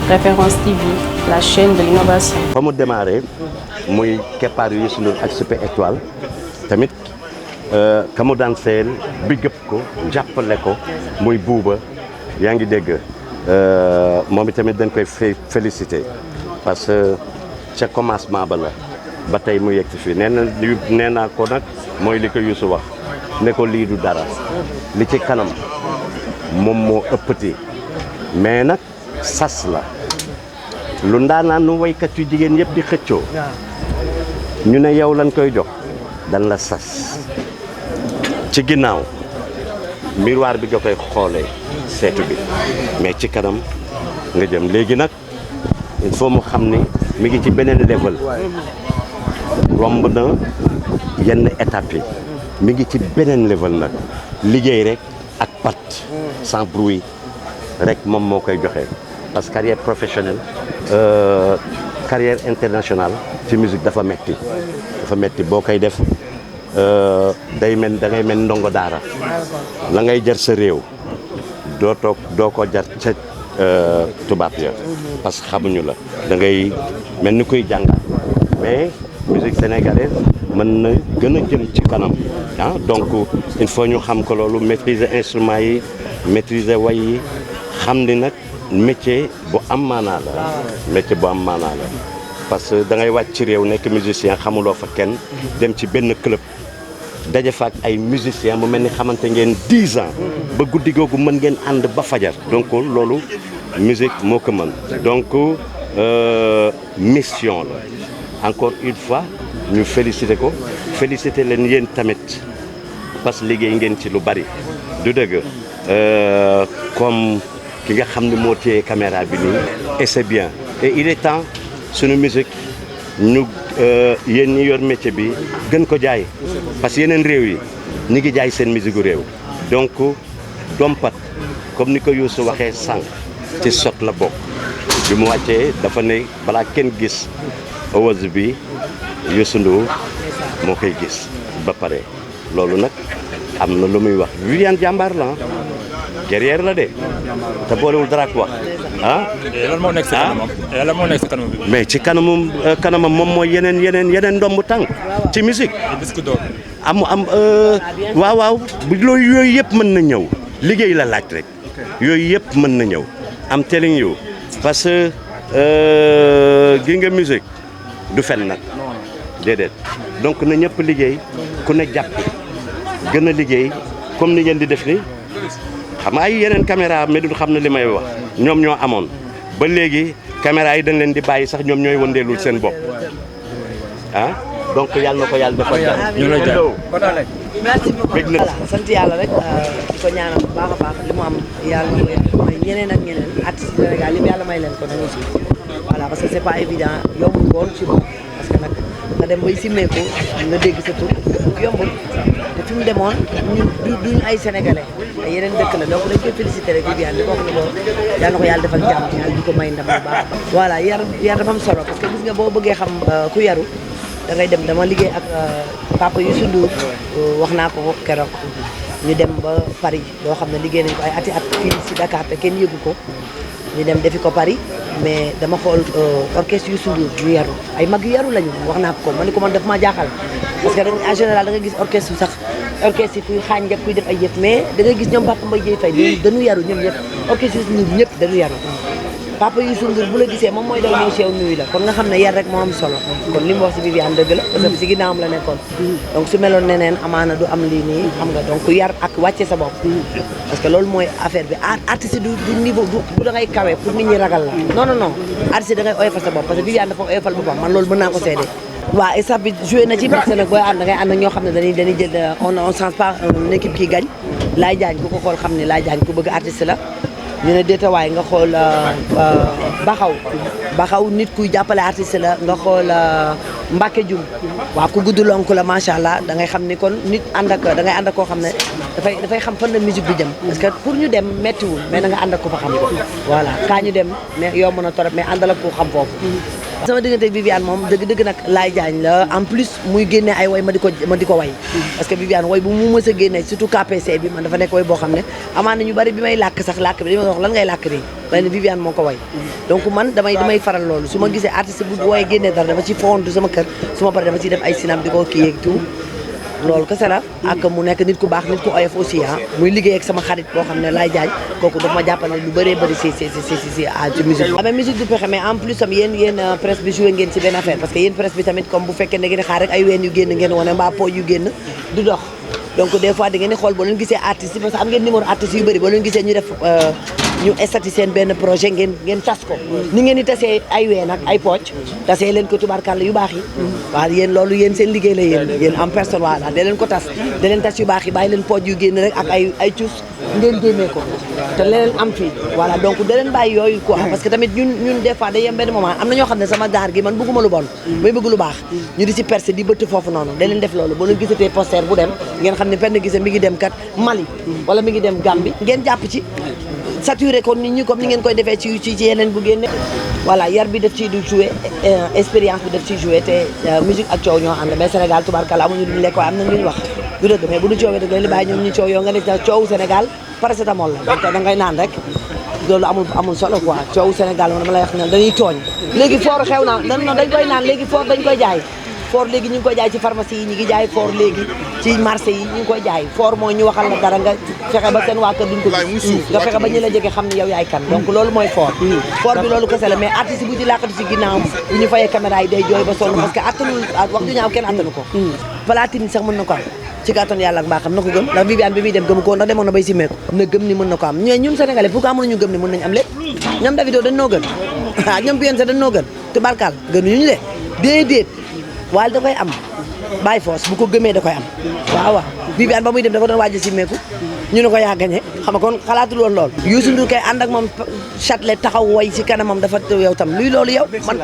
Référence TV, la chaîne de l'innovation. fa mu démarré muy keppaar yu Youssou Ndour ak Super Étoile tamit ka mu daan seel bi gëpp ko jàppale ko muy buuba yaa ngi dégg moom tamit dañ koy félicité parce que ca commencement ba la ba tey mu yegg si fii nee naa ko nag mooy li ko Youssou wax ne ko lii du dara li ci kanam moom moo ëppati mais nag sas la lu ndaanaan nu waykat yu jigéen yëpp di xëccoo ñu ne yow lañ koy jox dan la sas ci ginnaaw miroir bi nga koy xoolee seetu bi mais ci kanam nga jëm léegi nag il faut mu xam ni mi ngi ci beneen level romb na yenn étape yi mi ngi ci beneen level nag liggéey rek ak pat sans bruit rek moom moo koy joxe parce que carrière professionnelle carrière internationale ci musique dafa metti boo koy def da ngay mel ndongo daara la ngay jar sa réew doo ko jar ca tubaab ya parce que xamuñu la da ngay mel ni kuy jàngal mais musique sénégalaise mën na gën a jëm ci kanam donc il faut ñu xam ko loolu maîtriser instruments yi maîtriser way yi xam ni nag métier bu am maanaa la parce que da ngay wàcc ci réew nekk musicien xamuloo fa kenn dem ci benn club daje fa ak ay musiciens mu mel ni xamante ngeen 10 ans ba guddi googu mën ngeen ànd ba fajar donc loolu musique moo ko mën donc mission la encore une fois ñu féliciter leen yéen tamit parce que liggéey ngeen ci lu bari du dëgg comme ki nga xam ne moo téye caméra bi nii et c'est bien et il est temps suñu musique ñu yéen ñi yor métier bi gën ko jaay parce que yeneen réew yi ñi ngi jaay seen musique réew donc dompat comme ni ko Youssou waxee sànq ci sot la bokk bi mu wàccee dafa ne balaa kenn gis awaz bi Youssou Ndour moo koy gis ba pare loolu nag am na lu muy wax Viviane jàmbaar la guerrière la de te boolewul dara ak wax lan moo nekk si kanamam bi. mais ci kanamam moom mooy yeneen ndombu tànk ci musique waaw loolu yooyu yëpp mën na ñëw liggéey la laaj rek yooyu yëpp mën na ñëw am telling you parce que gi nga musique du fen nag déedéet donc na ñëpp liggéey ku ne jàpp gën a liggéey comme ni ngeen di def ni xam ay yeneen caméra mais du xam na li may wax ñoom ñoo amoon ba léegi caméra yi dañ leen di bàyyi sax ñoom ñooy wëndeelul seen bopp donc yàlla na ko yàlla defal jàmm ñu lay jàmm merci beaucoup voilà sant yàlla rek di ko ñaanal bu baax a baax li mu am yàlla na ko yàlla may ñeneen ak ñeneen artistes Sénégal li mu yàlla may leen ko nag aussi voilà parce que c'est pas évident yombul woon ci moom parce que nag nga dem bay simmeeku nga dégg sa tur yombul te fi mu demoon ñun duñu ay sénégalais ay yeneen dëkk la donc dañ koy féliciter rek Viviane di ko wax ne ko yàlla na ko yàlla defal jàmm yàlla di ko may ndam bu baax voilà yar dafa am solo parce que gis nga boo bëggee xam ku yaru da ngay dem dama liggéey ak papa Youssou Ndour wax naa ko keroog ñu dem ba Paris loo xam ne liggéey nañ ko ay ati at fii si Dakar te kenn yëgu ko ñu dem defi ko Paris mais dama xool orchestre Youssou Ndour ñu yaru ay mag yu yaru lañu wax naa ko man ni ko man daf maa jaaxal parce que en général da nga gis orchestre sax orchestre yi kuy xaañ nga kuy def ay yëf mais da nga gis ñoom Papa Mbaye Dieye Faye dañu yaru ñoom ñëpp orchestre Youssou Ndour ñëpp dañu yaru papa Youssou Ndour bu la gisee moom mooy daw ñëw ci yow nuyu la kon nga xam ne yar rek moo am solo kon li mu wax ci Viviane dëgg la parce que ci ginnaawam la nekkoon donc su meloon neneen amaana du am lii nii xam nga donc yar ak wàcce sa bopp parce que loolu mooy affaire bi artiste du niveau du da ngay kawe pour nit ñi ragal la non artiste da ngay oyofal sa bopp parce que Viviane dafa oyofal boppam man loolu mën naa ko seede waaw staff bi joué na ci parce que nag booy ànd da ngay ànd ak ñoo xam ne dañuy jël on change pas une équipe qui gagne Laye Diagne ku ko xool xam ne Laye Diagne ku bëgg artiste la ñu ne déetawaay nga xool baxaw nit kuy jàppale artiste la nga xool Mbacke Dioum waaw ku gudd lonk la macha allah da ngay xam ni kon nit da ngay ànd ak koo xam ne dafay xam fan la musique bi jëm parce que pour ñu dem méttiwul mais da nga ànd ak ko fa xam voilà kaa ñu dem mais yomb na torop mais àndal ak ko xam foofu sama diggante Viviane moom dëgg-dëgg nag Laye Diagne la en plus muy génne ay woy ma di ko way parce que Viviane woy bu mu mës a génne surtout KPC bi man dafa nekk woy boo xam ne amaan na ñu bari bi may làkk sax làkk bi dama wax lan ngay làkk nii may ne Viviane moo ko way donc man damay faral loolu su ma gisee artiste bu wooye génnee dara dama ci fondu sama kër su ma paree dama ciy def ay sinam di ko kii yeeg tout loolu kese la ak mu nekk nit ku baax nit ku oyof aussi muy liggéey ak sama xarit boo xam ne Laye Diagne kooku daf ma jàppale lu bëree bëri si musique mais musique du pexe mais en plus tam yéen presse bi joué ngeen ci benn affaire parce que yéen presse bi tamit comme bu fekkee ne ngeen xaar rek ay ween yu génn ngeen wane mbaa pooj yu génn du dox donc des fois da ngeen di xool boo leen gisee artistes yi parce que am ngeen numéro artistes yu bëri boo leen gisee ñu def ñu estati seen benn projet ngeen tas ko ni ngeen di tasee ay ween ak ay pooc tasee leen ko tubaarkàlla yu baax yi waaw yéen loolu yéen seen liggéey la yéen en personne voilà da leen ko tas da leen tas yu baax yi bàyyi leen pooc yu génn rek ak ay cuus ngeen génnee ko te leneen am fii voilà donc da leen bàyyi yooyu quoi parce que tamit ñun des fois day yem benn moment am na ñoo xam ne sama gaar gi man bëgguma lu bon may bëgg lu baax ñu di ci percé di bëtt foofu noonu da leen def loolu boo leen gisatee poster bu dem ngeen xam ne Penda Guissé mi ngi dem kat Mali wala mi ngi dem Gambie ngeen jàpp ci saturé ko nit ñi comme ni ngeen koy defee ci yeneen bu génne voilà yar bi def ci du joué expérience bi def ci joué te musique ak coow ñoo ànd mais Sénégal tubaarkalla amuñu duñu lekk waaye am na lu ñu wax du dëgg mais bu ñu coowee dëgg leen li bàyyi ñoom ñu coow yow nga ne coowu Sénégal paracétamol la da ngay naan rek loolu amul solo quoi coowu Sénégal moom dama lay wax ne dañuy tooñ léegi foor xew na dañ koy naan léegi foor dañ koy jaay foor léegi ñu ngi koy jaay ci pharmacie yi ñu ngi jaay foor léegi ci marché yi ñu ngi koy jaay foor mooy ñu waxal la dara nga fexe ba seen waa kër duñ ko gis nga fexe ba ñu la jege xam ne yow yaay kan donc loolu mooy foor bi loolu kese la mais artiste bu ci làqatu ci ginnaaw bu ñu fayee caméra yi day jooy ba sonn parce que attanul wax ju ñaaw kenn attanu ko Platine sax mën na ko am ci kàttan yàlla ak mbaaxam na ko gëm ndax Viviane bi muy dem gëm ko ndax demoon na bay simeeku na gëm ni mën na ko am ñun sénégalais pourquoi mënuñu gëm ni mën nañu am lépp ñoom Davido dañ noo gën ñoom Beyoncé dañ noo gën te barkal gënuñu ñu de déedéet waaye da koy am bàyyi foos bu ko gëmee da koy am waaw Viviane ba muy dem dafa doon waaj a simeeku ñu ne ko yaa gagné xam nga kon xalaatul woon lool Youssou Ndour kay ànd ak moom Châtelet taxaw woy ci kanamam dafa yow tam luy loolu yow man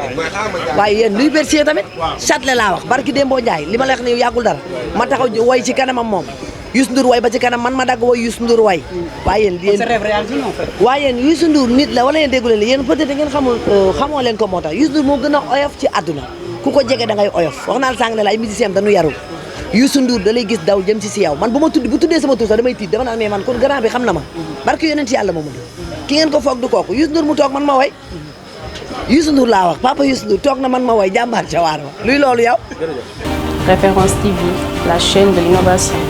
waaye yéen luy Bercier tamit Châtelet laa wax barki Dembo Ndiaye li ma la wax ne yow yàggul dara ma taxaw woy ci kanamam moom Youssou Ndour way ba ci kanam man ma dagg woy Youssou Ndour way waaye yéen Youssou Ndour nit la wala yéen déggu leen yéen peut-être ngeen xamoo leen ko moo tax Youssou Ndour moo gën a oyof ci àdduna ku ko jege da ngay oyof wax naa la sànq ne la ay musiciens dañu yaru Youssou Ndour da lay gis daw jëm si yow man bu tuddee sama tur sax damay tiit dama naan mais man kon grand bi xam na ma barke yonent yàlla moomu ki ngeen ko foog du kooku Youssou Ndour mu toog man ma woy Youssou Ndour laa wax papa Youssou Ndour toog na man ma woy jàmbaar ca waar wa luy loolu yow Référence TV, la chaîne de l'innovation.